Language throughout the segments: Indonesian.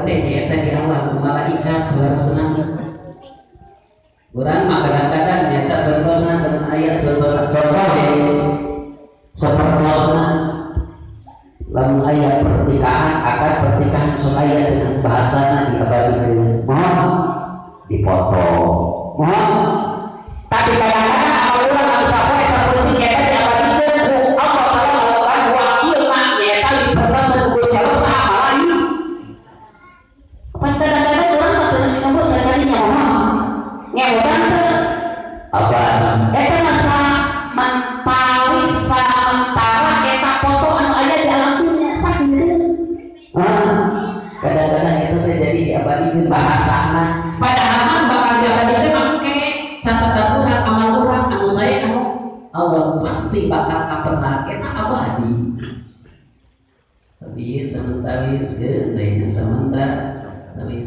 urang teh biasa di awal malaikat saudara senang. Urang mah kadang-kadang nyata contohna dalam ayat contoh sepertosna lamun ayat pertikahan akan pertikahan supaya dengan bahasana diabadikan mohon dipotong mohon tapi kadang-kadang amal urang anu sapoe saperti nyata diabadikan ku Allah taala melakukan wakilna nyata dipersembahkan ku Gusti Allah saamalan pan kadang-kadang urang mah teu nyambut kadang-kadang mohon ngewodan teu apa eta masa mentari sementara eta foto anu aya di alam dunia sakieu kadang-kadang itu terjadi diabadikan bahasana padahal mah bakal diabadikan make catatan urang amal urang anu saya anu Allah pasti bakal kapenah eta abadi tapi sementara segeuteunya sementara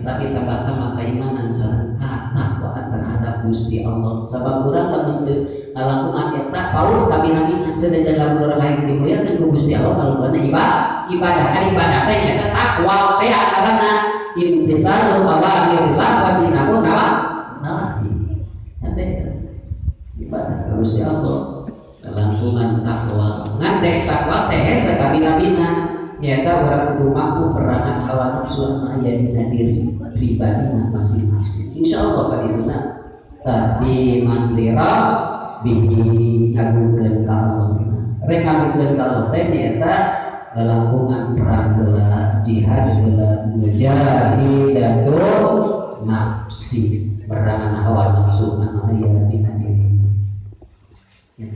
tapi tambahkan maka iman sareng takwaan terhadap Gusti Allah sabab urang lamun teu ngalakuan eta paul ka bina-bina sedengan lamun urang hayang dimuliakeun ku Gusti Allah kalungana ibadah teh nyaeta takwa teh karena imtithalul awamirillah wa tinabun nawahi teh ibadah ka Gusti Allah langkungan takwa ngandek takwa teh hese ka bina-bina nyata orang kudu mampu perangan hawa nafsu anu aya dina diri pribadina masing-masing insyaallah kadituna tapi mandira bihi ngagungkeun ka Allah rek ngagungkeun ka Allah teh nyata langkungan perang heula jihad heula mujahidatu nafsi perangan hawa nafsu anu aya dina diri nya